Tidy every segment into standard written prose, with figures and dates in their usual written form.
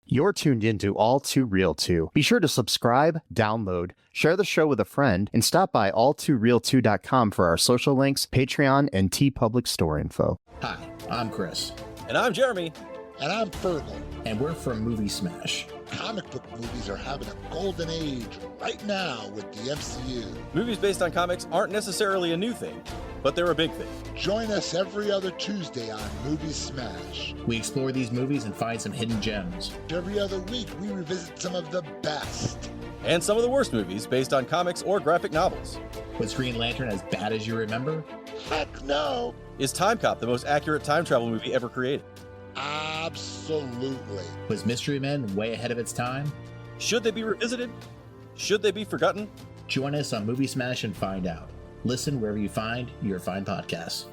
You're tuned into All2ReelToo. Be sure to subscribe, download, share the show with a friend, and stop by all2reeltoo.com for our social links, Patreon, and TeePublic store info. Hi, I'm Chris. And I'm Jeremy. And I'm Fergal. And we're from Movie Smash. Comic book movies are having a golden age right now with the MCU. Movies based on comics aren't necessarily a new thing, but they're a big thing. Join us every other Tuesday on Movie Smash. We explore these movies and find some hidden gems. Every other week, we revisit some of the best. And some of the worst movies based on comics or graphic novels. Was Green Lantern as bad as you remember? Heck no! Is Time Cop the most accurate time travel movie ever created? Absolutely. Was Mystery Men way ahead of its time? Should they be revisited? Should they be forgotten? Join us on Movie Smash and find out. Listen wherever you find your fine podcasts.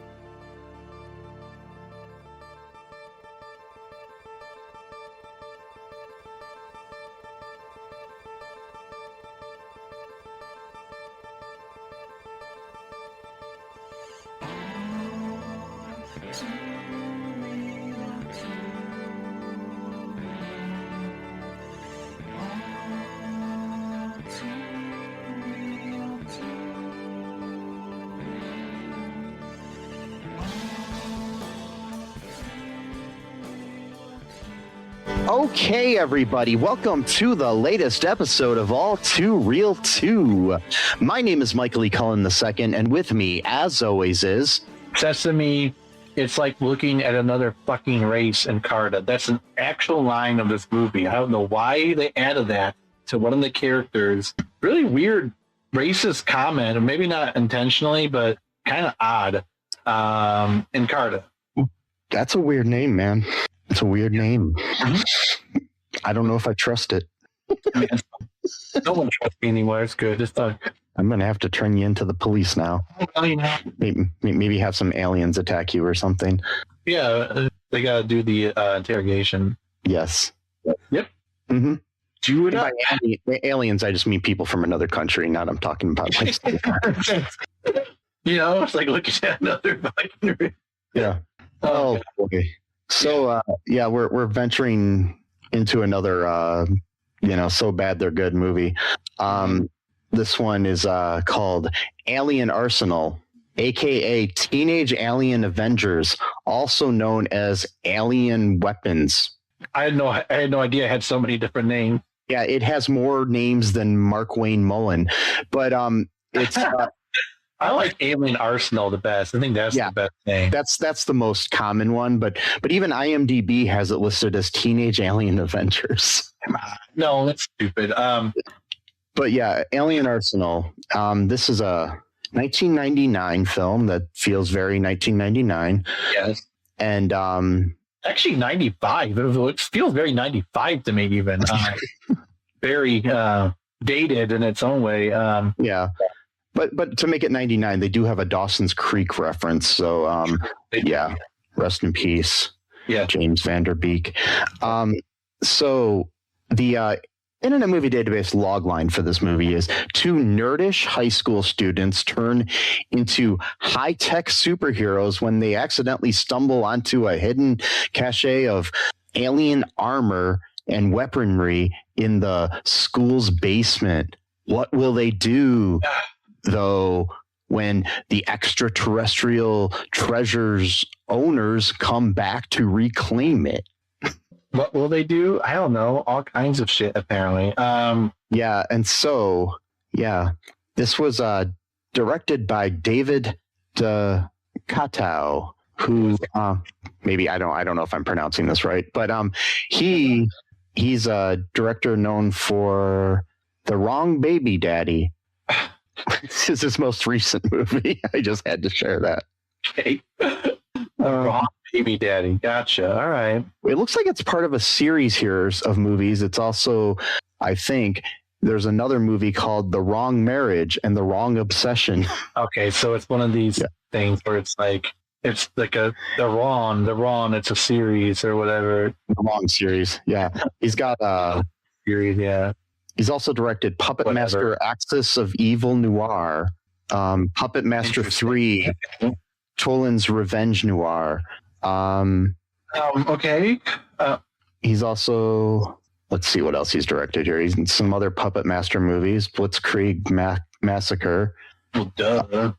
Okay, everybody, welcome to the latest episode of All2ReelToo. My name is Michael E. Cullen II, and with me, as always, is... Sesame, it's like looking at another fucking race in Carta. That's an actual line of this movie. I don't know why they added that to one of the characters. Really weird racist comment, or maybe not intentionally, but kind of odd in Carta. That's a weird name, man. It's a weird name. I don't know if I trust it. No one trusts me anymore. It's good. It's done. I'm going to have to turn you into the police now. Maybe have some aliens attack you or something. Yeah, they got to do the interrogation. Yes. Yep. Mm-hmm. Do it up. By aliens, I just mean people from another country, not I'm talking about. You know, it's like looking at another fucking... Yeah. Oh, boy. So, yeah, we're venturing into another, so bad they're good movie. This one is called Alien Arsenal, a.k.a. Teenage Alien Avengers, also known as Alien Weapons. I had no idea it had so many different names. Yeah, it has more names than Mark Wayne Mullen, but it's... I like Alien Arsenal the best. I think that's the best name. That's the most common one, but even IMDb has it listed as Teenage Alien Avengers. No, that's stupid. But yeah, Alien Arsenal. This is a 1999 film that feels very 1999. Yes. And actually 95. It feels very 95 to me even. Very dated in its own way. Yeah. But to make it 99, they do have a Dawson's Creek reference. So, yeah, rest in peace, James Van Der Beek. So the Internet Movie Database logline for this movie is 2 nerdish high school students turn into high-tech superheroes when they accidentally stumble onto a hidden cache of alien armor and weaponry in the school's basement. What will they do, though, when the extraterrestrial treasure's owners come back to reclaim it? What will they do? I don't know. All kinds of shit, apparently. Yeah, and so, yeah, this was directed by David Katow, who maybe I don't know if I'm pronouncing this right, but he's a director known for The Wrong Baby Daddy. This is his most recent movie. I just had to share that. Okay. Wrong Baby Daddy. Gotcha. All right. It looks like it's part of a series here of movies. It's also, I think, there's another movie called The Wrong Marriage and The Wrong Obsession. Okay, so it's one of these things where it's like the wrong, it's a series or whatever. The Wrong series. Yeah. He's got series, yeah. He's also directed Puppet Master Axis of Evil Noir, Puppet Master 3, Toland's Revenge Noir. Okay. He's also let's see what else he's directed here. He's in some other Puppet Master movies, Blitzkrieg Massacre. Well, duh.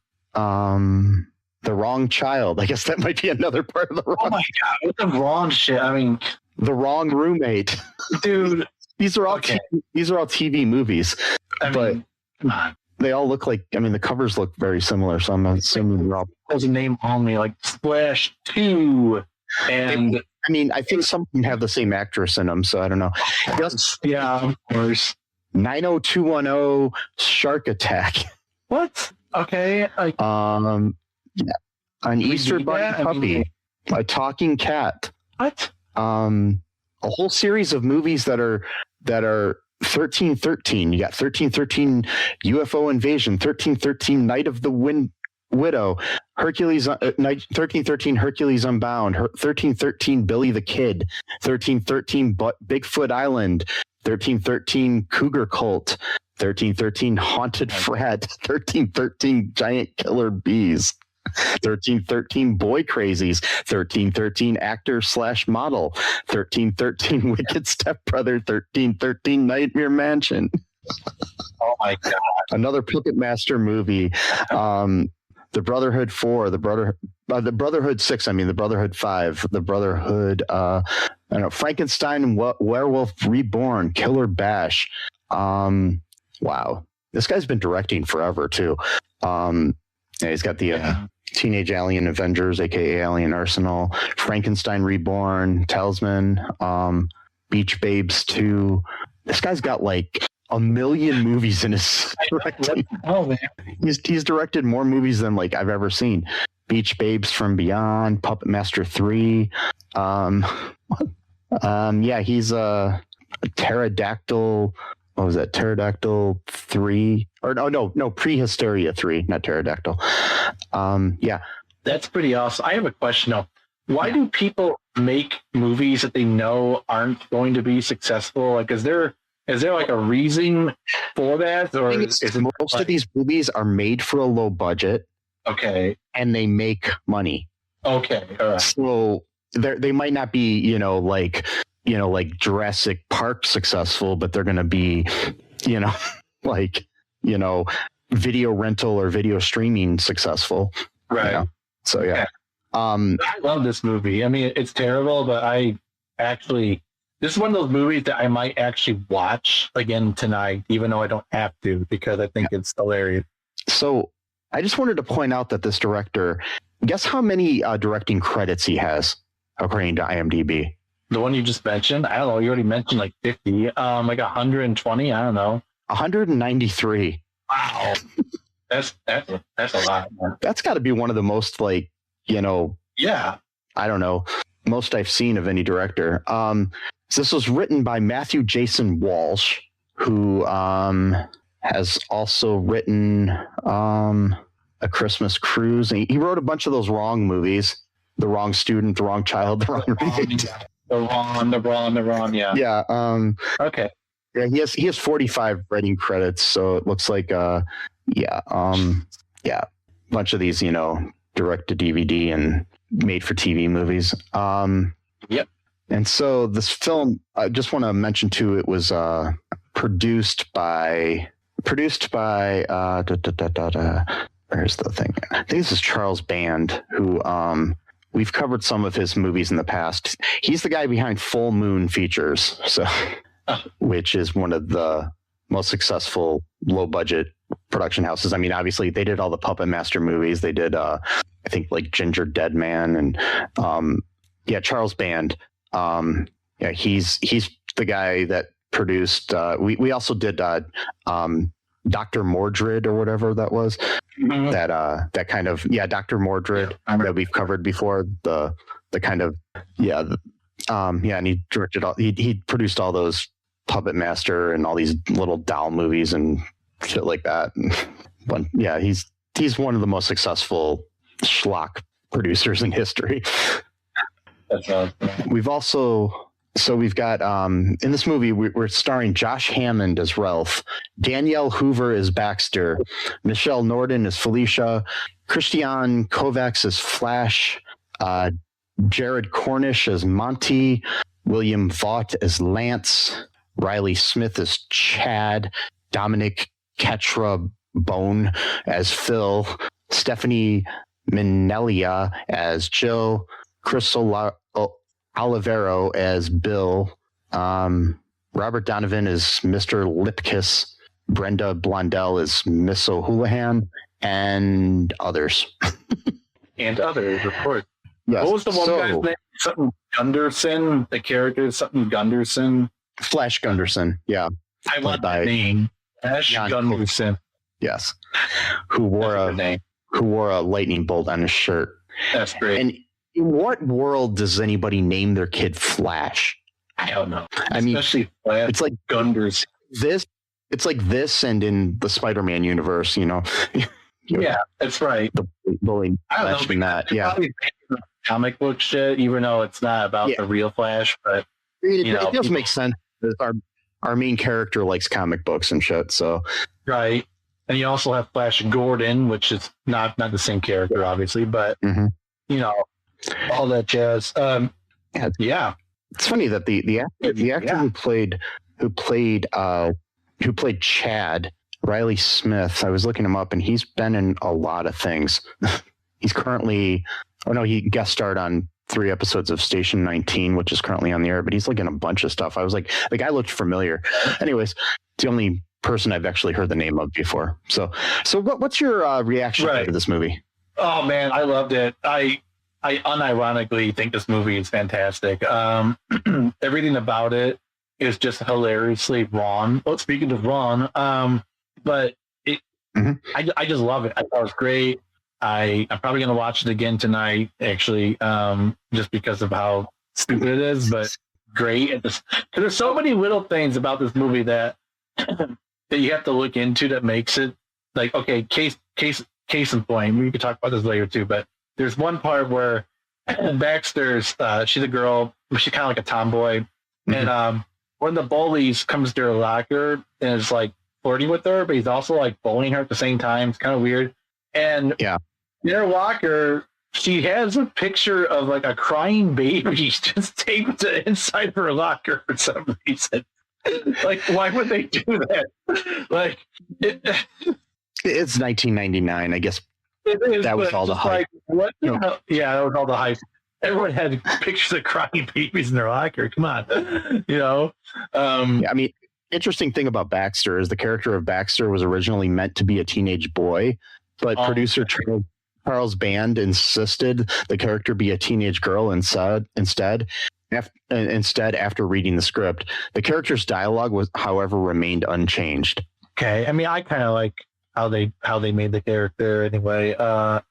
The Wrong Child. I guess that might be another part of the wrong. Oh my god, what the wrong shit? I mean, The Wrong Roommate, dude. These are all TV movies, but come on. they all look like. I mean, the covers look very similar, so I'm assuming they're all. There's a name on me like Splash 2, and I mean, I think some of them have the same actress in them, so I don't know. Yeah, of course. 90210 Shark Attack. What? Okay. Yeah. An Easter Bunny Puppy, a Talking Cat. What? A whole series of movies that are 1313. You got 1313 UFO Invasion, 1313 Night of the Widow, Hercules, 1313 Hercules Unbound, 1313 Billy the Kid, 1313 Bigfoot Island, 1313 Cougar Cult, 1313 Haunted Frat, 1313 Giant Killer Bees, 1313 Boy Crazies, 1313 Actor/Model, 1313 Wicked Stepbrother, 1313 Nightmare Mansion. Oh my god! Another Puppet Master movie. The Brotherhood 4, the Brotherhood 6. I mean, the Brotherhood 5, the Brotherhood. I don't know. Frankenstein, Werewolf Reborn, Killer Bash. Wow, this guy's been directing forever too. Yeah, he's got the Teenage Alien Avengers, aka Alien Arsenal, Frankenstein Reborn, Talisman, Beach Babes 2. This guy's got like a million movies in his directing. Oh man, he's directed more movies than like I've ever seen. Beach Babes from Beyond, Puppet Master 3. Yeah, he's a Pterodactyl. What was that? Pterodactyl 3? Or no, Prehysteria 3, not Pterodactyl. Yeah. That's pretty awesome. I have a question though. Why do people make movies that they know aren't going to be successful? Like, is there like a reason for that? Or is it most of these movies are made for a low budget. Okay. And they make money. Okay. All right. So they might not be, like Jurassic Park successful, but they're going to be, video rental or video streaming successful. Right. So, yeah. I love this movie. I mean, it's terrible, but this is one of those movies that I might actually watch again tonight, even though I don't have to, because I think it's hilarious. So I just wanted to point out that this director, guess how many directing credits he has, according to IMDb? The one you just mentioned? I don't know. You already mentioned like 50, like 120. I don't know. 193. Wow. That's a lot, man. That's got to be one of the most yeah. I don't know, most I've seen of any director. So this was written by Matthew Jason Walsh, who has also written A Christmas Cruise. And he wrote a bunch of those Wrong movies. The Wrong Student, The Wrong Child, The Wrong Roommate. The wrong, yeah. Yeah. Okay. Yeah, he has 45 writing credits, so it looks like a bunch of these, direct to DVD and made for TV movies. Yep. And so this film, I just want to mention too, it was produced by where's the thing? I think this is Charles Band, who we've covered some of his movies in the past. He's the guy behind Full Moon Features, which is one of the most successful low budget production houses. I mean, obviously they did all the Puppet Master movies. They did, I think, like Ginger Dead Man and Charles Band. He's the guy that produced. We also did Dr. Mordred or whatever that was. Mm-hmm. That kind of Dr. Mordred that we've covered before. The kind of and he directed all. He produced all those Puppet Master and all these little doll movies and shit like that. But yeah, he's one of the most successful schlock producers in history. That's awesome. We've got in this movie we're starring Josh Hammond as Ralph, Danielle Hoover as Baxter, Michele Nordin as Felicia, Krisztián Kovács as Flash, Jerrod Cornish as Monty, William Vogt as Lance, Riley Smith as Chad, Dominic Catrambone as Phil, Stephanie Mennella as Jill, Crystal Olivero as Bill, Robert Donovan as Mr. Lipkiss, Brenda Blondell as Miss O'Houlihan, and others. And others, of course. Yes. What was the one guy's name? Something Gunderson? The character, something Gunderson? Flash Gunderson, yeah. I want that name. Flash Gunderson. Yes. Who wore a lightning bolt on his shirt. That's great. And in what world does anybody name their kid Flash? I don't know. I mean, especially Flash. It's like Gunderson. It's like this, and in the Spider-Man universe, Yeah, that's right. The bullying Flash and that. Yeah. Comic book shit, even though it's not about the real Flash, but it does make sense. Our main character likes comic books and shit, so right. And you also have Flash Gordon, which is not the same character, obviously, but all that jazz. Yeah. It's funny that the actor who played Chad, Riley Smith, I was looking him up, and he's been in a lot of things. He's currently, he guest starred on 3 episodes of Station 19, which is currently on the air, but he's like in a bunch of stuff. I was like, the guy looked familiar. Anyways, it's the only person I've actually heard the name of before. So what's your reaction to this movie? Oh man, I loved it. I unironically think this movie is fantastic. Everything about it is just hilariously wrong. Well, speaking of wrong, but I just love it. I thought it was great. I'm probably going to watch it again tonight, actually, just because of how stupid it is, but great. Because there's so many little things about this movie that that you have to look into that makes it like, okay, case in point. We could talk about this later too, but there's one part where Baxter's she's a girl, she's kind of like a tomboy, and one of the bullies comes to her locker and is like flirting with her, but he's also like bullying her at the same time. It's kind of weird. And in her locker, she has a picture of like a crying baby just taped to inside her locker for some reason. Like, why would they do that? Like, it's 1999, I guess. It is, that was all the hype. Like, what the hell? Yeah, that was all the hype. Everyone had pictures of crying babies in their locker. Come on, I mean, interesting thing about Baxter is the character of Baxter was originally meant to be a teenage boy, but producer Charles Band insisted the character be a teenage girl instead. After reading the script, the character's dialogue however, remained unchanged. Okay, I mean, I kind of like how they made the character anyway. As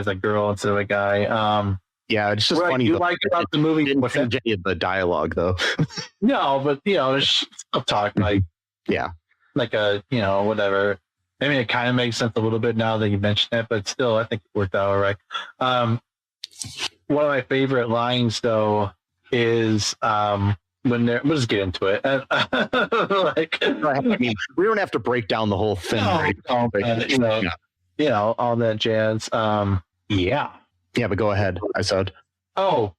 a girl instead of a guy. It's just funny. You like about the movie? Didn't change any of the dialogue though. No, but there's talk like like a whatever. I mean, it kind of makes sense a little bit now that you mentioned it, but still, I think it worked out all right. One of my favorite lines, though, is when they're... We'll just get into it. I mean, we don't have to break down the whole thing. Right? All that jazz. Yeah, but go ahead. I said. Oh.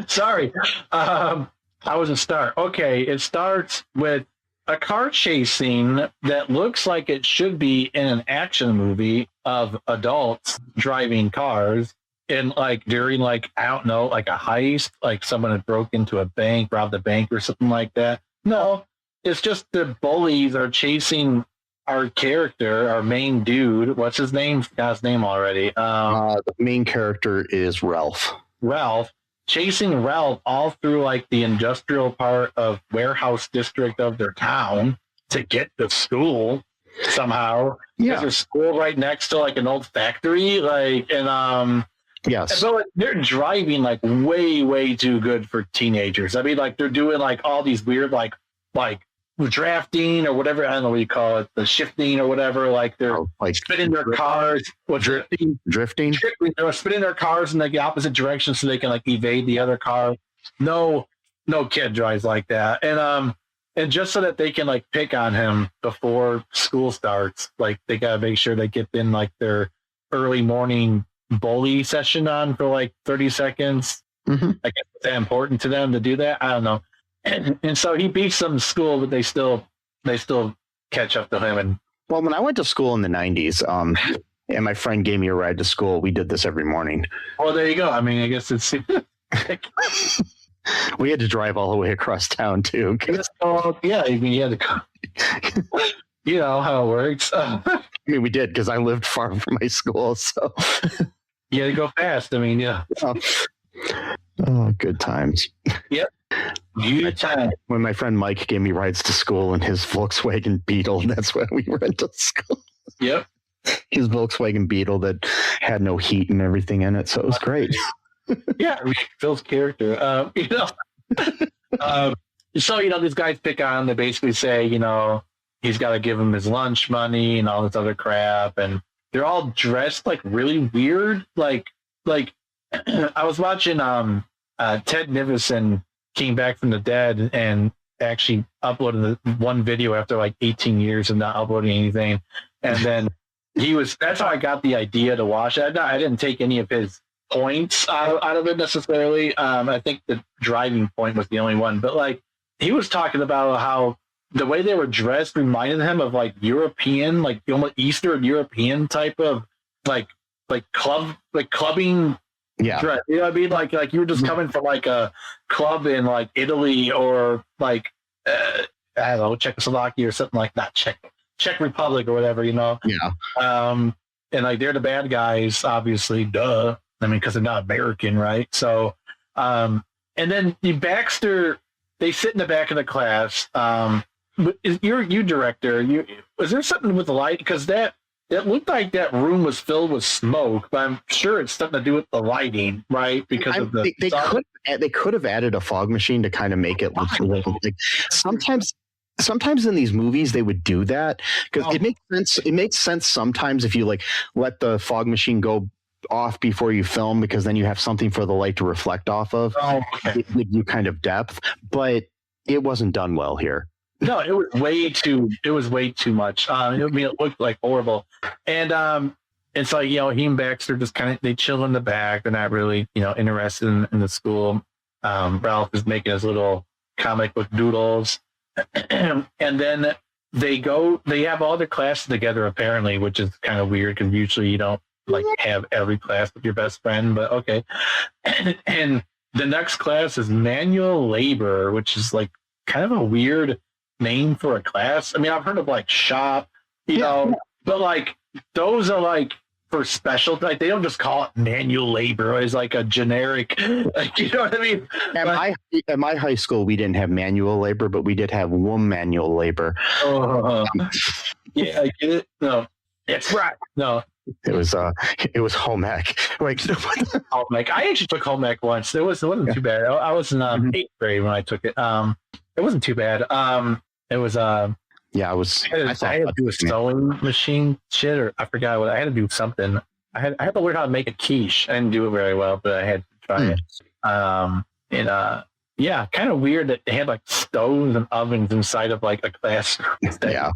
Sorry. I wasn't start. Okay, it starts with a car chase scene that looks like it should be in an action movie of adults driving cars and like during like, I don't know, like a heist, like someone had broke into a bank, robbed a bank or something like that. No, it's just the bullies are chasing our character, our main dude. What's his name? Got his name already. The main character is Ralph. Chasing Ralph all through like the industrial part of warehouse district of their town to get to school somehow. Yeah. There's a school right next to like an old factory. Yes. So they're driving like way, way too good for teenagers. I mean, like they're doing like all these weird, like drafting or whatever. I don't know what you call it, the shifting or whatever. Like they're spinning their cars. Drifting. They're spinning their cars in like the opposite direction so they can like evade the other car. No kid drives like that. And just so that they can like pick on him before school starts, like they gotta make sure they get in like their early morning bully session on for like 30 seconds. Mm-hmm. I guess it's that important to them to do that. I don't know. And so he beats them in school, but they still catch up to him. And well, when I went to school in the 90s, and my friend gave me a ride to school, we did this every morning. Well, there you go. I mean, I guess it's we had to drive all the way across town too. Yeah, I mean, you had to go. You know how it works. I mean, we did because I lived far from my school, so you had to go fast. I mean, yeah. Oh, good times. Yep. Good time. When my friend Mike gave me rides to school in his Volkswagen Beetle, that's when we went to school. Yep. His Volkswagen Beetle that had no heat and everything in it, so it was great. Yeah, I mean, Phil's character. So these guys pick on him. They basically say, he's got to give him his lunch money and all this other crap, and they're all dressed like really weird. Like I was watching Ted Nivison came back from the dead and actually uploaded one video after like 18 years of not uploading anything, and then that's how I got the idea to watch it. I didn't take any of his points out of it necessarily. I think the driving point was the only one, but like he was talking about how the way they were dressed reminded him of like European, like almost Eastern European type of like clubbing. Yeah. Dress. You know what I mean? Like you were just coming from like a club in like Italy or like I don't know, Czechoslovakia or something like that, Czech Republic or whatever, Yeah. And like they're the bad guys, obviously, duh. I mean, because they're not American, right? So, and then Baxter, they sit in the back of the class. You director, was there something with the light? Because that looked like that room was filled with smoke, but I'm sure it's something to do with the lighting, right? Because of the they could have added a fog machine to kind of make it look like sometimes in these movies they would do that because it makes sense. It makes sense sometimes if you like let the fog machine go off before you film, because then you have something for the light to reflect off of. It gives you kind of depth, but it wasn't done well here. No, it was way too much. It looked like horrible. And so, he and Baxter just they chill in the back. They're not really, interested in the school. Ralph is making his little comic book doodles. And then they have all their classes together apparently, which is kind of weird because usually you don't like have every class with your best friend, but okay. And the next class is manual labor, which is like kind of a weird name for a class. I mean, I've heard of like shop, know, but like those are like for special, like they don't just call it manual labor. It's like a generic, like, you know what I mean? At my high school, we didn't have manual labor, but we did have manual labor. Yeah, I get it. No, that's right. No, it was home ec. Like home ec. I actually took home ec once. It wasn't too bad. I was in 8th grade when I took it. It wasn't too bad. It was yeah, I was. I had to do a sewing machine shit, or I forgot what I had to do. Something. I had to learn how to make a quiche. I didn't do it very well, but I had to try it. Yeah, kind of weird that they had like stoves and ovens inside of like a classroom. Yeah.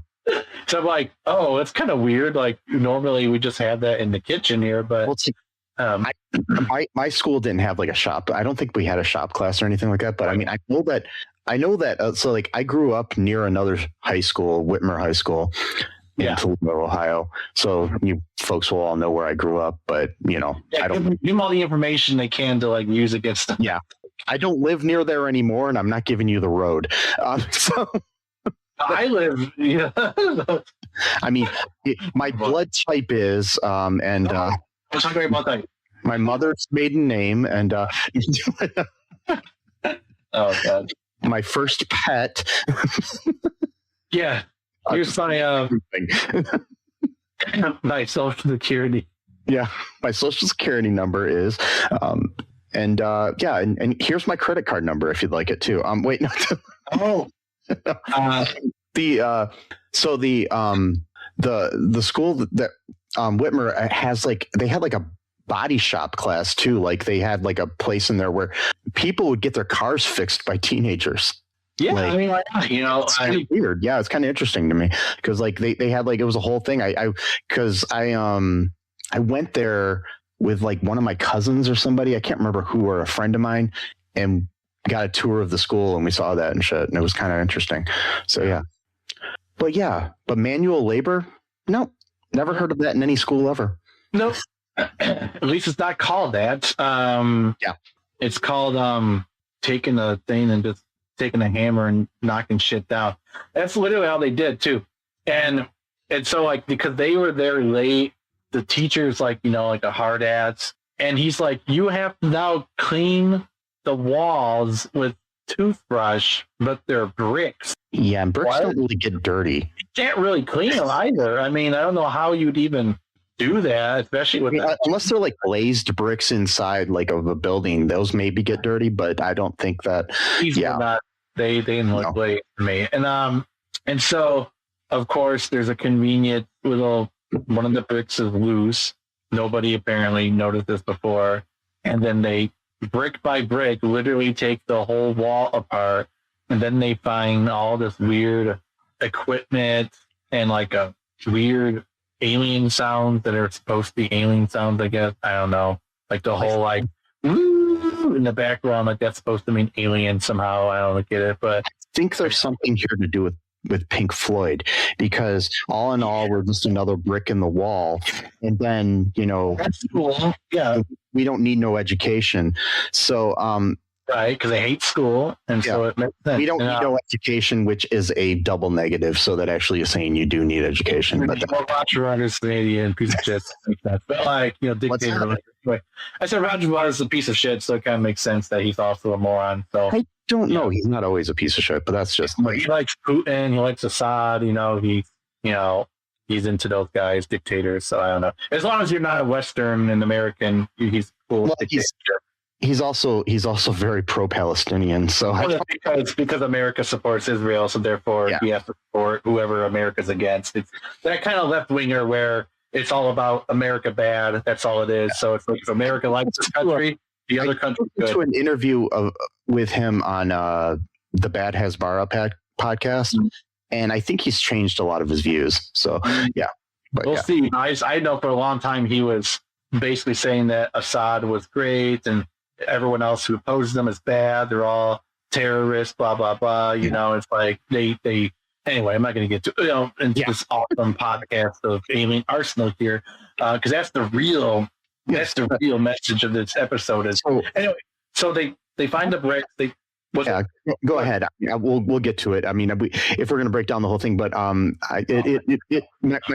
So I'm like, oh, it's kind of weird. Like normally we just have that in the kitchen here, but my school didn't have like a shop. I don't think we had a shop class or anything like that. But I mean, I know that. So like, I grew up near another high school, Whitmer High School, in Toledo, Ohio. So you folks will all know where I grew up. But I don't give them all the information they can to like use against them. Yeah, I don't live near there anymore, and I'm not giving you the road. So. I live. Yeah. I mean, my blood type is, and I was talking about that. My mother's maiden name, and oh god, my first pet. Yeah, here's my my social security. Yeah, my social security number is, and here's my credit card number if you'd like it too. Wait, no. Oh. The school that Whitmer has, like, they had like a body shop class too. Like they had like a place in there where people would get their cars fixed by teenagers. Yeah, like, I mean, like, it's kind of weird. Yeah, it's kind of interesting to me because like they had like, it was a whole thing. I went there with like one of my cousins or somebody. I can't remember who, or a friend of mine, and got a tour of the school, and we saw that and shit, and it was kind of interesting. So yeah. But manual labor? No, never heard of that in any school ever. Nope. At least it's not called that. It's called taking a thing and just taking a hammer and knocking shit down. That's literally how they did too. And so like, because they were there late, the teacher's like, like a hard ass, and he's like, you have to now clean the walls with toothbrush, but they're bricks. Yeah, and bricks don't really get dirty. You can't really clean them either. I mean, I don't know how you'd even do that, especially with unless they're like glazed bricks inside like of a building. Those maybe get dirty, but I don't think that. They didn't look glazed to me. And so of course there's a convenient little one of the bricks is loose. Nobody apparently noticed this before, and then they brick by brick literally take the whole wall apart, and then they find all this weird equipment and like a weird alien sounds that are supposed to be alien sounds, I guess. I don't know. Like the whole like woo in the background, like that's supposed to mean alien somehow. I don't get it, but I think there's something here to do with Pink Floyd, because all in all, we're just another brick in the wall. And then, that's cool. Yeah. We don't need no education. So, right, because I hate school, and so it makes sense. We don't need no education, which is a double negative, so that actually is saying you do need education. But Roger Waters, Canadian piece of shit. But like, dictator. Anyway, I said Roger Waters is a piece of shit, so it kind of makes sense that he's also a moron. So I don't know. He's not always a piece of shit, but that's just. But he likes Putin. He likes Assad. He's into those guys, dictators. So I don't know. As long as you're not a Western and American, he's cool. Well, he's also very pro-Palestinian. So because America supports Israel, so therefore he has to support whoever America's against. It's that kind of left winger where it's all about America bad. That's all it is. So it's like if America likes this country, the other country. To an interview with him on the Bad Hasbara podcast, and I think he's changed a lot of his views. So yeah, but we'll see. I know for a long time he was basically saying that Assad was great and everyone else who opposes them is bad. They're all terrorists, blah blah blah. It's like they anyway. I'm not going to get to this awesome podcast of Alien Arsenal here because that's the real message of this episode. Is anyway. So they find the bricks. Go ahead. We'll get to it. I mean, if we're going to break down the whole thing, but my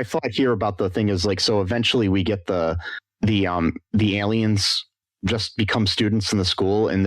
thought here about the thing is like, so eventually we get the aliens just become students in the school, and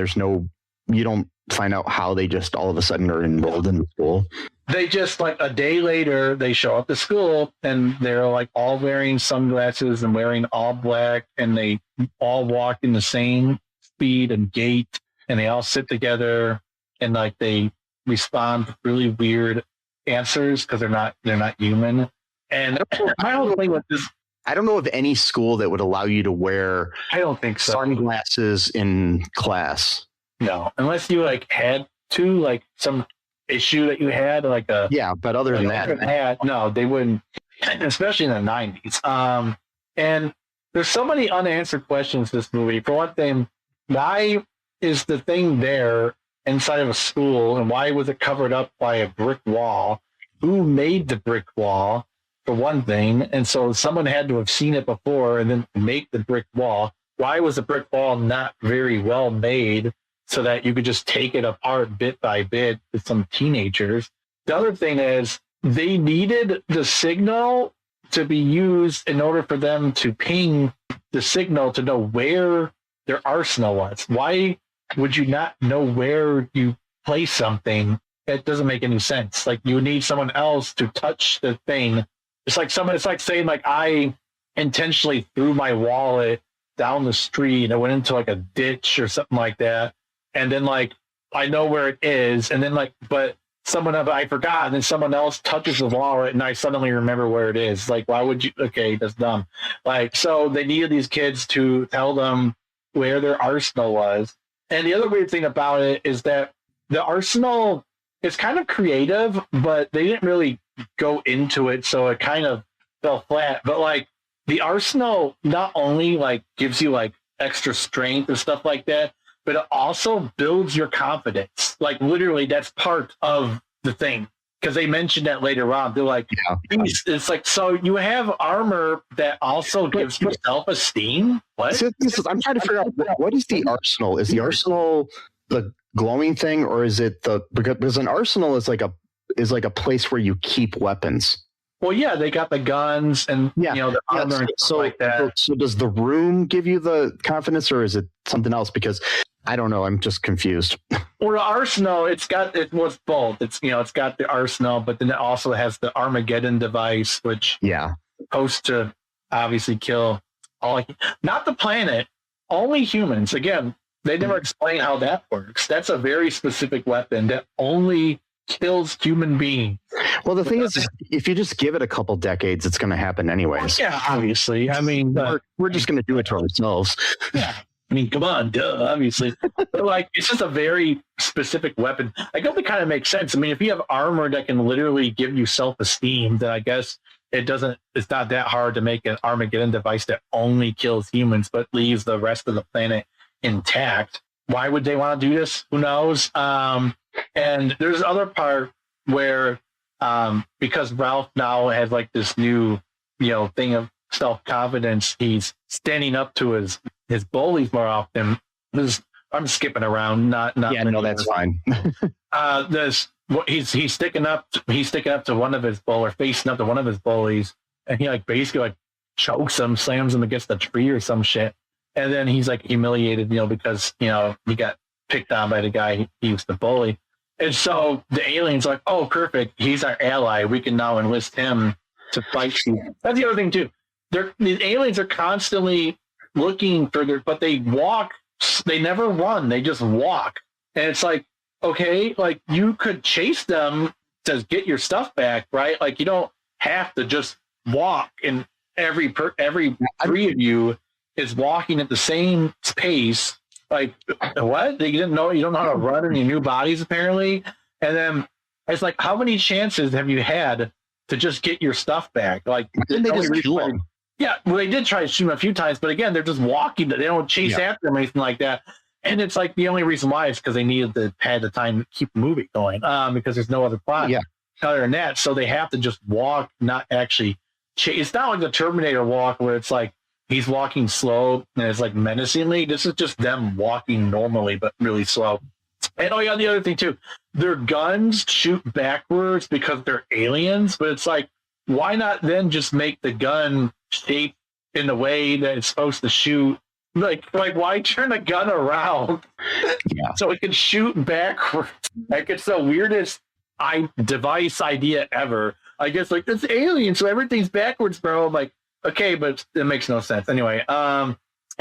you don't find out how they just all of a sudden are enrolled in the school. They just like a day later they show up to school and they're like all wearing sunglasses and wearing all black, and they all walk in the same speed and gait, and they all sit together and like they respond with really weird answers because they're not human. And my whole thing with this, I don't know of any school that would allow you to wear I don't think so. Sunglasses in class. No, unless you like had to, like some issue that you had, like a but other than that, no, they wouldn't, especially in the 90s. And there's so many unanswered questions in this movie. For one thing, why is the thing there inside of a school, and why was it covered up by a brick wall? Who made the brick wall, for one thing? And so someone had to have seen it before and then make the brick wall. Why was the brick wall not very well made so that you could just take it apart bit by bit with some teenagers? The other thing is they needed the signal to be used in order for them to ping the signal to know where their arsenal was. Why would you not know where you place something? It doesn't make any sense. Like you need someone else to touch the thing. It's like saying like I intentionally threw my wallet down the street and I went into like a ditch or something like that. And then like I know where it is, and then like but I forgot, and then someone else touches the wallet and I suddenly remember where it is. Like why would you? Okay, that's dumb. Like so they needed these kids to tell them where their arsenal was. And the other weird thing about it is that the arsenal is kind of creative, but they didn't really go into it, so it kind of fell flat. But like the arsenal not only like gives you like extra strength and stuff like that, but it also builds your confidence. Like literally, that's part of the thing. Because they mentioned that later on. They're like, it's like, so you have armor that also gives you self-esteem? What? So I'm trying to figure out, what is the arsenal? Is the arsenal the glowing thing, or is it because an arsenal is like a place where you keep weapons? Well, yeah, they got the guns and the armor and stuff like that. So does the room give you the confidence, or is it something else? Because I don't know. I'm just confused. Well, the arsenal, it was both. It's got the arsenal, but then it also has the Armageddon device, which supposed to obviously kill not the planet, only humans. Again, they never explain how that works. That's a very specific weapon that only kills human beings. Well, the thing is, if you just give it a couple decades, it's going to happen anyways. Well, yeah, obviously. I mean, we're just going to do it to ourselves. Yeah. I mean, come on, duh, obviously. But like, it's just a very specific weapon. I guess it kind of makes sense. I mean, if you have armor that can literally give you self-esteem, then I guess it's not that hard to make an Armageddon device that only kills humans but leaves the rest of the planet intact. Why would they want to do this? Who knows? And there's other part where because Ralph now has like this new, thing of self-confidence, he's standing up to his bullies more often. I'm skipping around. Not. Yeah, no, that's fine. He's sticking up to one of his bullies, facing up to one of his bullies, and he like basically like chokes him, slams him against the tree or some shit, and then he's like humiliated, because he got picked on by the guy he used to bully, and so the alien's like, oh, perfect, he's our ally. We can now enlist him to fight you. That's the other thing too. The aliens are constantly looking for but they walk. They never run. They just walk. And it's like, okay, like you could chase them to get your stuff back, right? Like you don't have to just walk. And every three of you is walking at the same pace. Like what? You don't know how to run in your new bodies apparently. And then it's like, how many chances have you had to just get your stuff back? Like they just kill them. Yeah, well, they did try to shoot him a few times, but again, they're just walking. They don't chase after them or anything like that. And it's like the only reason why is because they had the time to keep the movie going because there's no other plot other than that. So they have to just walk, not actually chase. It's not like the Terminator walk where it's like he's walking slow and it's like menacingly. This is just them walking normally, but really slow. And the other thing too, their guns shoot backwards because they're aliens, but it's like, why not then just make the gun shape in the way that it's supposed to shoot? Like why turn the gun around so it can shoot backwards? Like it's the weirdest device idea ever. I guess like it's alien, so everything's backwards, bro. I'm like, okay, but it makes no sense anyway. And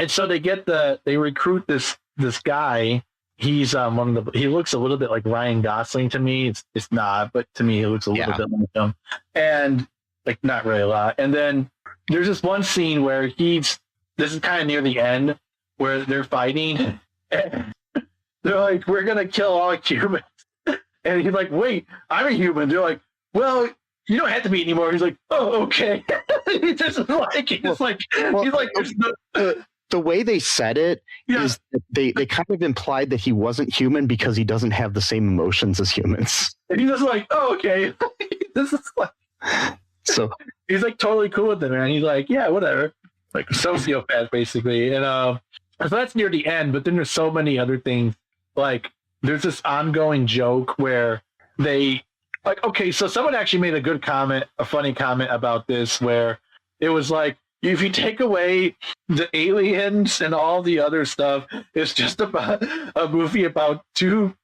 so they recruit this guy. He's he looks a little bit like Ryan Gosling to me. It's not, but to me he looks a little bit like him, and like not really a lot. And then there's this one scene where this is kind of near the end where they're fighting. And they're like, we're gonna kill all humans, and he's like, wait, I'm a human. They're like, well, you don't have to be anymore. He's like, oh, okay. He doesn't like it. It's like he's like, the way they said it is that they kind of implied that he wasn't human because he doesn't have the same emotions as humans. And he's just like, oh, okay. This is like, so he's like totally cool with it, man. He's like, yeah, whatever. Like sociopath, basically. And so that's near the end, but then there's so many other things. Like there's this ongoing joke where they like, okay, so someone actually made a funny comment about this where it was like, if you take away the aliens and all the other stuff, it's just about a movie about two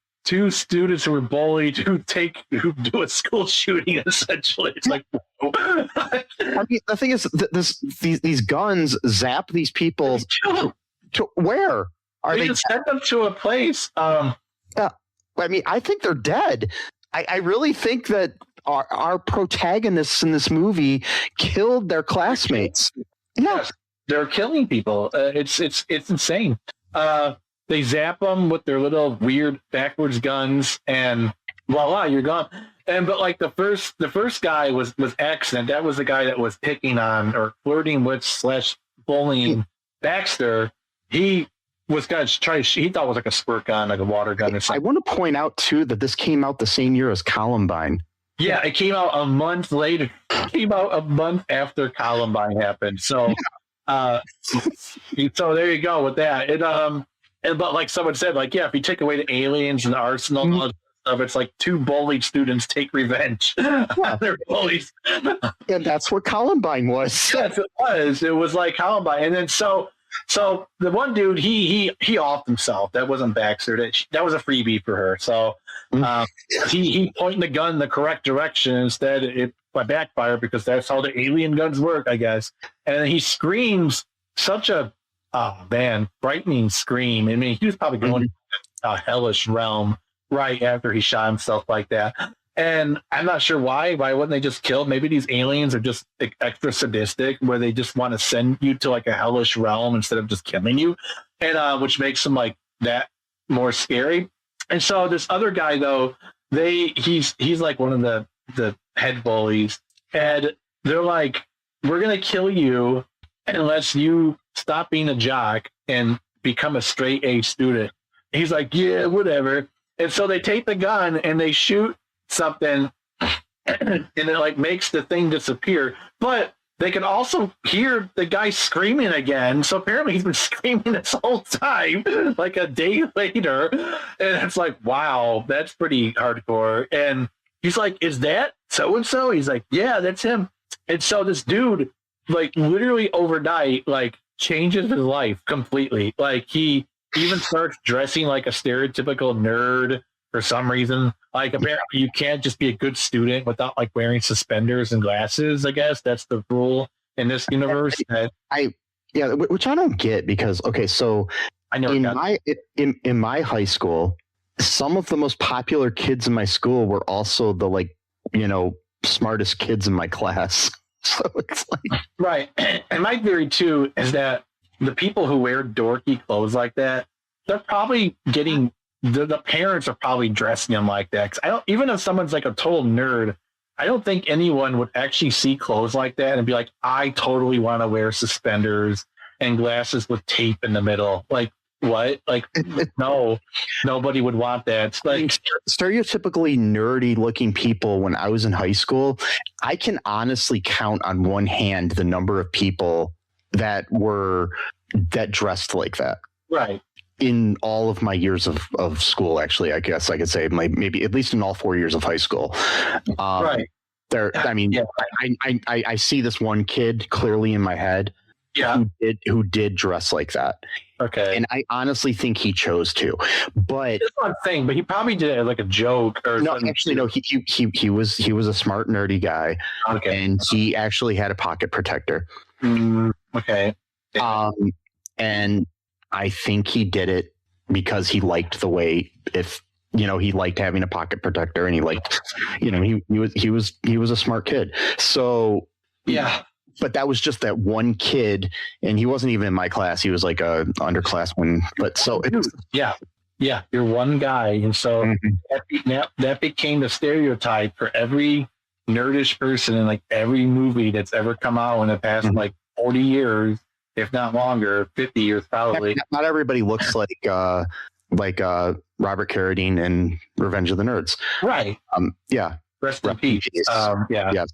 students who were bullied who do a school shooting. Essentially, it's like. I mean, the thing is, these guns zap these people. To where are they? Just send them to a place. I mean, I think they're dead. I really think that our protagonists in this movie killed their classmates. Yes, they're killing people. It's insane. They zap them with their little weird backwards guns, and voila, you're gone. But like the first guy was accident. That was the guy that was picking on or flirting with / bullying Baxter. He was going to try. He thought it was like a squirt gun, like a water gun or something. I want to point out too that this came out the same year as Columbine. Yeah, it came out a month later. It came out a month after Columbine happened. So, so there you go with that. But like someone said, like, yeah, if you take away the aliens and the arsenal and all that stuff, it's like 2 bullied students take revenge on their bullies. And that's what Columbine was. Yes, it was. It was like Columbine. And then so the one dude, he offed himself. That wasn't Baxter. That was a freebie for her. So he pointing the gun in the correct direction. Instead, it backfired because that's how the alien guns work, I guess. And then he screams such a frightening scream. I mean, he was probably going to a hellish realm right after he shot himself like that. And I'm not sure why. Why wouldn't they just kill? Maybe these aliens are just extra sadistic, where they just want to send you to like a hellish realm instead of just killing you, and which makes them like that more scary. And so this other guy, though, he's like one of the head bullies, and they're like, "We're gonna kill you unless you stop being a jock and become a straight A student." He's like, "Yeah, whatever." And so they take the gun and they shoot something and it like makes the thing disappear, but they can also hear the guy screaming again. So apparently he's been screaming this whole time, like a day later. And it's like, wow, that's pretty hardcore. And he's like, "Is that so-and-so?" He's like, "Yeah, that's him." And so this dude, like literally overnight, like changes his life completely. Like he even starts dressing like a stereotypical nerd for some reason. Like apparently you can't just be a good student without like wearing suspenders and glasses. I guess that's the rule in this universe. Which I don't get, because so I know in my high school, some of the most popular kids in my school were also the smartest kids in my class. So it's like right. And my theory too is that the people who wear dorky clothes like that, they're probably getting the parents are probably dressing them like that. 'Cause I don't, even if someone's like a total nerd, I don't think anyone would actually see clothes like that and be like, "I totally want to wear suspenders and glasses with tape in the middle." Like what? Like no, nobody would want that. It's like stereotypically nerdy looking people. When I was in high school, I can honestly count on one hand the number of people that dressed like that. Right. In all of my years of school, actually, I guess I could say maybe at least in all 4 years of high school. Right. I mean, yeah. I see this one kid clearly in my head. Yeah. Who did dress like that. Okay. And I honestly think he chose to. But that's one thing. But he probably did it like a joke or no. something. Actually, no. He was a smart, nerdy guy. Okay. And he actually had a pocket protector. Okay. Yeah. And I think he did it because he liked the way, he liked having a pocket protector, and he liked, he was a smart kid. So yeah. But that was just that one kid, and he wasn't even in my class. He was like a underclassman. But so yeah, you're one guy, and so that became the stereotype for every nerdish person in like every movie that's ever come out in the past like 40 years. If not longer, 50 years probably. Not everybody looks like Robert Carradine in Revenge of the Nerds. Right. Yeah. Rest in peace. Yeah. Yes.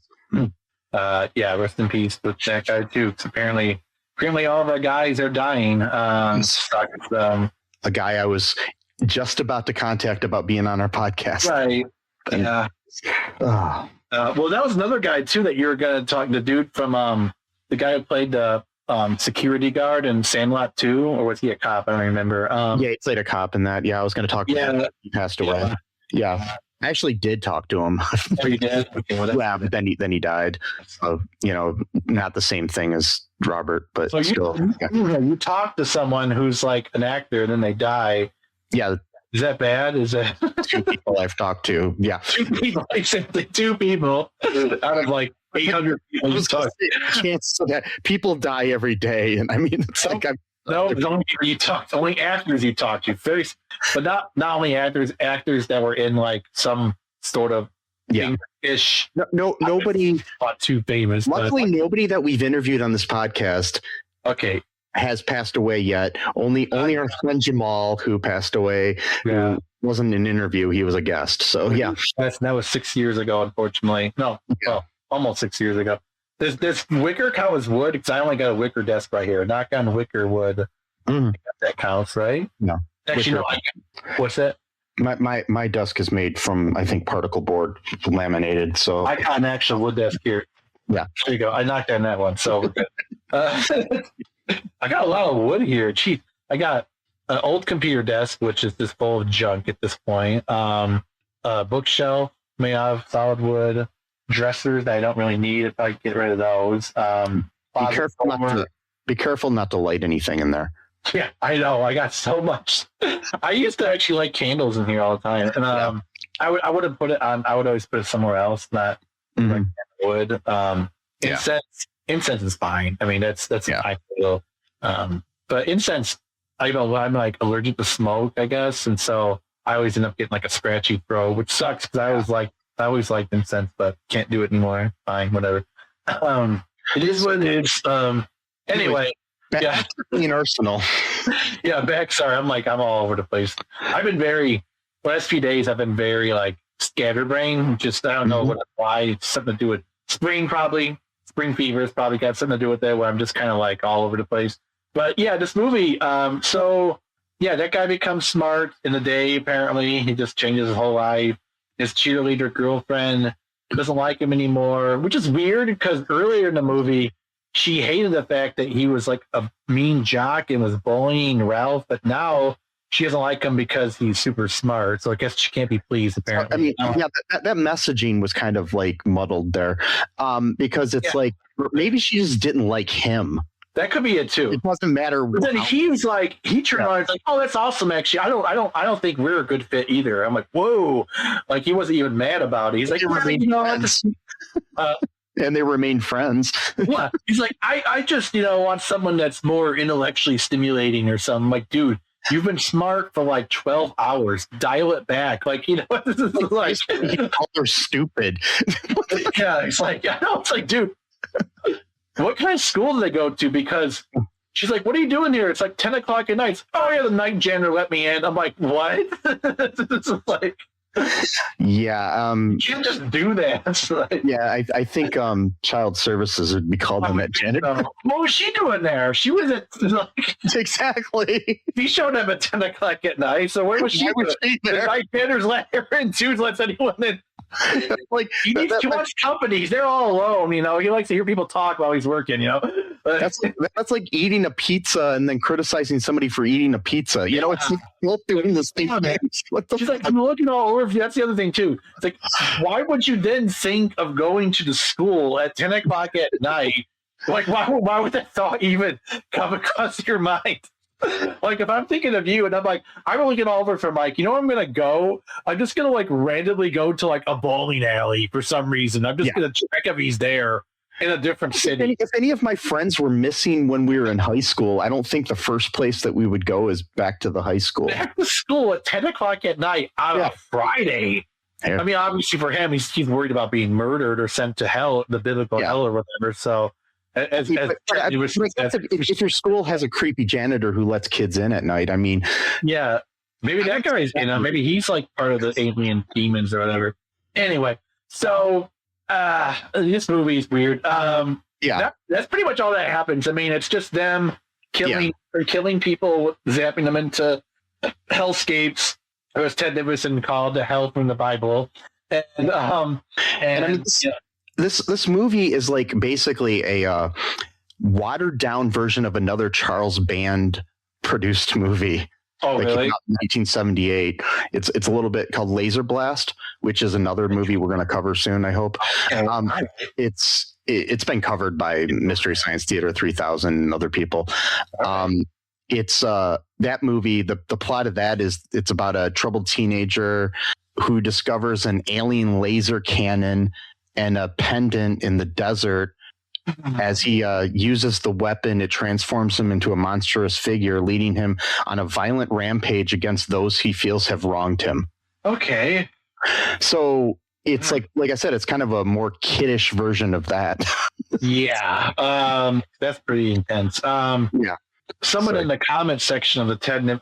Rest in peace with that guy too. 'Cause apparently all of our guys are dying. A guy I was just about to contact about being on our podcast. Right. Yeah. Well, that was another guy too that you were going to talk. The dude from the guy who played the security guard in Sandlot 2, or was he a cop? I don't remember. He played a cop in that. Yeah, I was going to talk about him. He passed away. Yeah. I actually did talk to him. Oh, you did? Okay, well, yeah, but then he died. So, not the same thing as Robert, but so still. You talk to someone who's like an actor and then they die. Yeah. Is that bad? Is that 2 people I've talked to? Yeah. 2 people, exactly 2 people out of like 800 people. Chances of that people die every day, and I mean, it's like only actors you talk to, but not only actors that were in like some sort of ish. No, nobody. Not too famous. Luckily, nobody that we've interviewed on this podcast. Okay. Has passed away yet. Only our friend Jamal, who passed away, who wasn't an interview, he was a guest. So yeah, that was 6 years ago. Unfortunately, well, almost 6 years ago. This wicker count as wood because I only got a wicker desk right here. Knock on wicker wood. That counts, right? No, actually, no. What's that? My desk is made from, I think, particle board laminated. So I got an actual wood desk here. Yeah, there you go. I knocked on that one, so we're good. I got a lot of wood here. Gee, I got an old computer desk, which is just full of junk at this point. A bookshelf made out of solid wood. Dressers that I don't really need. If I get rid of those. Be careful not to light anything in there. Yeah, I know. I got so much. I used to actually light candles in here all the time, and I would have put it on. I would always put it somewhere else, not like wood. Incense is fine. I mean, that's I feel. But incense, I'm like allergic to smoke, I guess, and so I always end up getting like a scratchy throat, which sucks because I always liked incense, but can't do it anymore. Fine, whatever. It is what it is. Anyway, back to clean arsenal. Sorry, I'm all over the place. I've been the last few days I've been very like scatterbrained. Just I don't know why. It's something to do with spring probably. Spring fever has probably got something to do with it, where I'm just kind of like all over the place. But yeah, this movie. That guy becomes smart in the day. Apparently, he just changes his whole life. His cheerleader girlfriend doesn't like him anymore, which is weird because earlier in the movie, she hated the fact that he was like a mean jock and was bullying Ralph. But now she doesn't like him because he's super smart. So I guess she can't be pleased, apparently. I mean, that messaging was kind of like muddled there because it's like maybe she just didn't like him. That could be it too. It doesn't matter. But then he turned around and was like, "Oh, that's awesome. Actually, I don't think we're a good fit either." I'm like, "Whoa!" Like he wasn't even mad about it. He's like, and they remain friends. Yeah, he's like, I just want someone that's more intellectually stimulating or something. I'm like, dude, you've been smart for like 12 hours. Dial it back. Like, this is like they're stupid. Yeah, it's like, I know. It's like, dude. What kind of school do they go to? Because she's like, what are you doing here? It's like 10 o'clock at night. Oh, yeah, the night janitor let me in. I'm like, what? It's like, you can't just do that. Like, I think child services would be called on that janitor. What was she doing there? She was at exactly. He showed up at 10 o'clock at night. So where was she? The night janitor's let her in too. Lets anyone in. Like he needs too much company. They're all alone, He likes to hear people talk while he's working, That's like eating a pizza and then criticizing somebody for eating a pizza. It's like both doing the same thing. She's like, I'm looking all over. That's the other thing too. It's like, why would you then think of going to the school at 10 o'clock at night? Like, why would that thought even come across your mind? Like if I'm thinking of you and I'm like, I'm looking over for Mike, where I'm gonna go? I'm just gonna like randomly go to like a bowling alley for some reason. I'm just gonna check if he's there in a different city. If any of my friends were missing when we were in high school, I don't think the first place that we would go is back to the high school. Back to school at 10 o'clock at night on a Friday. Yeah. I mean, obviously for him, he's worried about being murdered or sent to hell, the biblical hell or whatever. So if your school has a creepy janitor who lets kids in at night, I mean, maybe that guy's, maybe he's like part of the alien demons or whatever. Anyway, so this movie is weird. That's pretty much all that happens. I mean, it's just them killing people, zapping them into hellscapes, or as Ted Davidson called the hell from the Bible, and I mean, This movie is like basically a watered down version of another Charles Band produced movie. Oh, really? 1978. It's a little bit called Laser Blast, which is another movie we're going to cover soon, I hope. It's been covered by Mystery Science Theater 3000 and other people. It's that movie. The plot of that is it's about a troubled teenager who discovers an alien laser cannon and a pendant in the desert. As he uses the weapon, it transforms him into a monstrous figure, leading him on a violent rampage against those he feels have wronged him. Okay. So it's like I said, it's kind of a more kiddish version of that. Yeah. That's pretty intense. Yeah. Someone in the comment section of the Ted,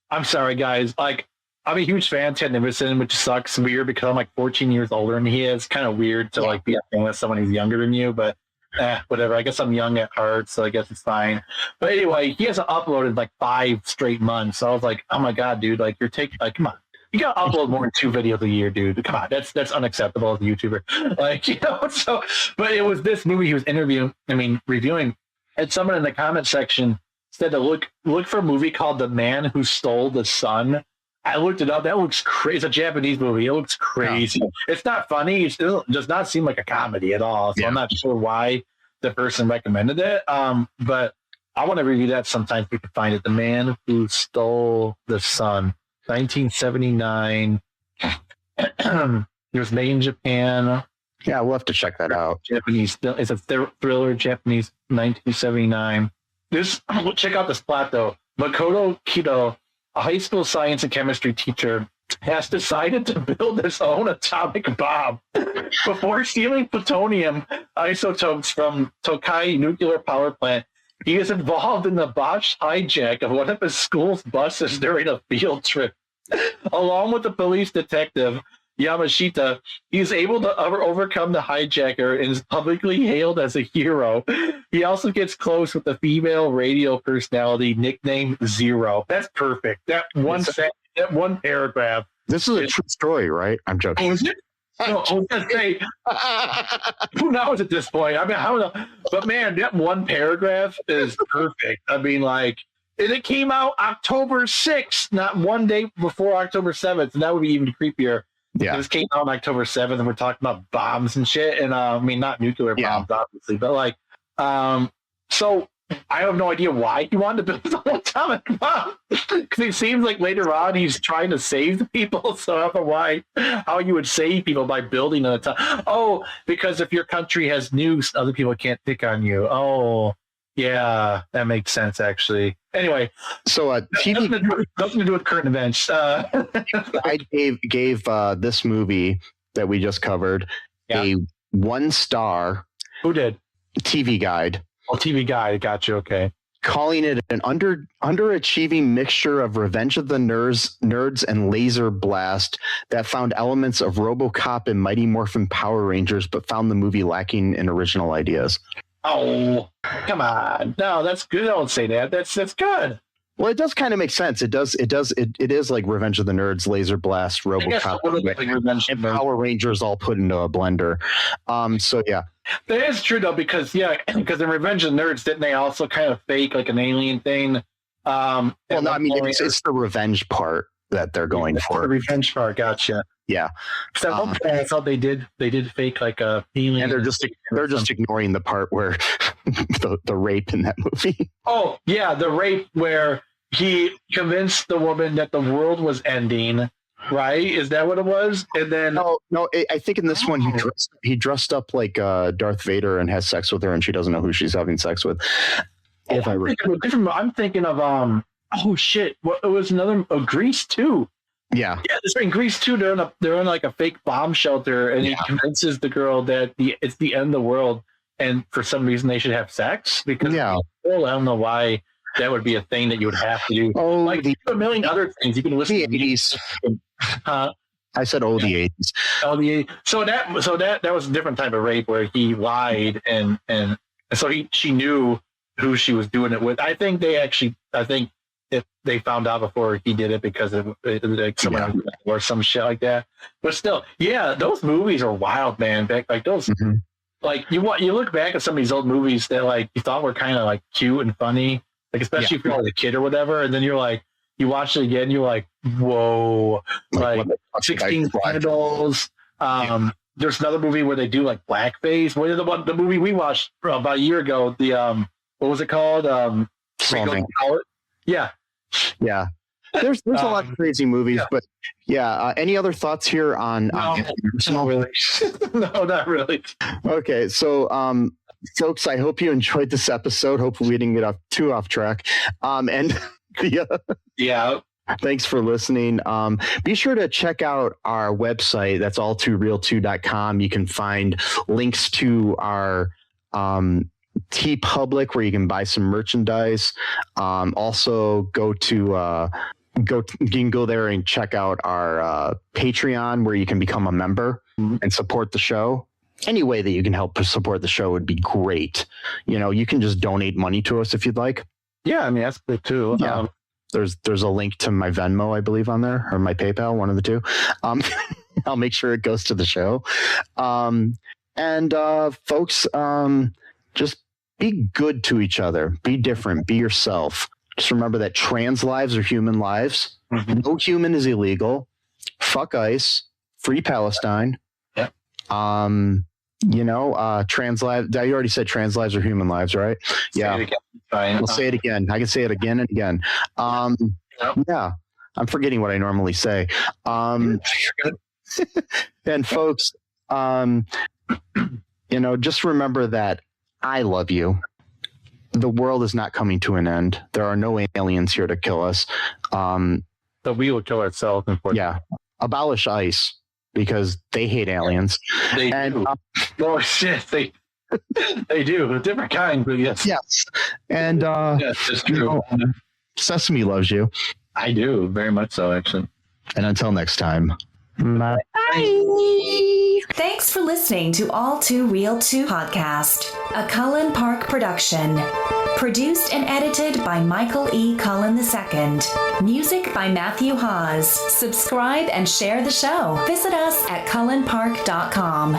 I'm sorry, guys. Like, I'm a huge fan of Ted Nivison, which sucks weird because I'm like 14 years older than he is. Kind of weird to like be a fan with someone who's younger than you, but whatever. I guess I'm young at heart, so I guess it's fine. But anyway, he hasn't uploaded like 5 straight months. So I was like, oh my God, dude, like you're taking, like, come on. You gotta upload more than 2 videos a year, dude. Come on, that's unacceptable as a YouTuber. Like, you know, so, but it was this movie he was reviewing, and someone in the comment section said to look for a movie called The Man Who Stole the Sun. I looked it up. That looks crazy. It's a Japanese movie. It looks crazy. Yeah. It's not funny. It does not seem like a comedy at all. So I'm not sure why the person recommended it. But I want to review that sometime if we can find it. The Man Who Stole the Sun, 1979. It was made in Japan. Yeah, we'll have to check that out. Japanese. It's a thriller, Japanese, 1979. Check out this plot though. Makoto Kido, a high school science and chemistry teacher, has decided to build his own atomic bomb before stealing plutonium isotopes from Tokai nuclear power plant. He is involved in the botched hijack of one of his school's buses during a field trip. Along with the police detective Yamashita, he is able to overcome the hijacker and is publicly hailed as a hero. He also gets close with the female radio personality nicknamed Zero. That's perfect. That one paragraph. This is a true story, right? I'm joking. Oh, is it? No, I was gonna say, who knows at this point? I mean, I don't know. But man, that one paragraph is perfect. I mean, like, and it came out October 6th, not one day before October 7th, and that would be even creepier. Yeah. This came out on October 7th, and we're talking about bombs and shit. And I mean, not nuclear bombs, obviously, but like, so I have no idea why he wanted to build his own atomic bomb. Because it seems like later on he's trying to save the people. So I don't know how you would save people by building an atomic. Oh, because if your country has nukes, other people can't pick on you. Oh, yeah, that makes sense, actually. Anyway, so TV nothing to do with current events. I gave this movie that we just covered a 1 star. Who did? TV Guide. Oh, TV Guide. Got you. Okay. Calling it an underachieving mixture of Revenge of the Nerds and Laser Blast that found elements of RoboCop and Mighty Morphin Power Rangers, but found the movie lacking in original ideas. Oh, come on. No, that's good. Don't say that. That's good. Well, it does kind of make sense. It is like Revenge of the Nerds, Laser Blast, RoboCop, and Power Rangers all put into a blender. So yeah. That is true though, because in Revenge of the Nerds, didn't they also kind of fake like an alien thing? Well, no, I mean it's the revenge part that they're going for. The revenge part, gotcha. Yeah. So I thought they did fake like a alien. And they're just ignoring the part where the rape in that movie. Oh yeah, the rape where he convinced the woman that the world was ending. Right? Is that what it was? And then no, I think in this one he dressed up like Darth Vader and has sex with her, and she doesn't know who she's having sex with. I'm thinking of oh shit! What it was another Grease 2. Yeah, this in Grease 2. They're in like a fake bomb shelter, and he convinces the girl that it's the end of the world, and for some reason they should have sex because I don't know why. That would be a thing that you would have to do. Oh, like a million other things you can listen to. The 80s. I said the 80s. Oh, the 80s. So that was a different type of rape where he lied and so she knew who she was doing it with. I think if they found out before he did it because of like someone else or some shit like that. But still, yeah, those movies are wild, man. Back like those. Mm-hmm. Like you look back at some of these old movies that like you thought were kind of like cute and funny. Like, especially if you're like a kid or whatever, and then you're like, you watch it again, you're like, whoa, like 16 Candles. There's another movie where they do like blackface. The movie we watched about a year ago, the what was it called? Yeah. There's a lot of crazy movies, but any other thoughts here on? No, not really. No, not really. Okay, so folks, I hope you enjoyed this episode. Hopefully we didn't get too off track. Thanks for listening. Be sure to check out our website. That's all2reeltoo.com. You can find links to our TeePublic where you can buy some merchandise. Also, you can go there and check out our Patreon where you can become a member and support the show. Any way that you can help support the show would be great. You can just donate money to us if you'd like. Yeah, I mean, that's good too. Yeah. There's a link to my Venmo, I believe, on there, or my PayPal, one of the two. I'll make sure it goes to the show. And folks, just be good to each other. Be different. Be yourself. Just remember that trans lives are human lives. Mm-hmm. No human is illegal. Fuck ICE. Free Palestine. Yeah. Trans lives. You already said trans lives are human lives, right? Yeah. We'll say it again. I can say it again and again. Yeah. I'm forgetting what I normally say. And folks, just remember that I love you. The world is not coming to an end. There are no aliens here to kill us. So we will kill ourselves. Yeah. Abolish ICE because they hate aliens. They do. Oh shit. They do. A different kind, but yes. Yes. And yes, it's true. Sesame loves you. I do, very much so, actually. And until next time. Bye. Thanks for listening to All2ReelToo podcast, a Cullen Park production. Produced and edited by Michael E. Cullen II. Music by Matthew Hawes. Subscribe and share the show. Visit us at cullenpark.com.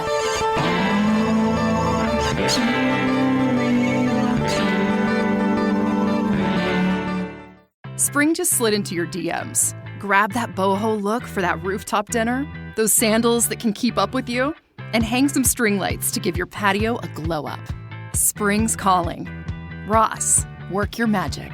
Spring just slid into your DMs. Grab that boho look for that rooftop dinner, those sandals that can keep up with you, and hang some string lights to give your patio a glow up. Spring's calling. Ross, work your magic.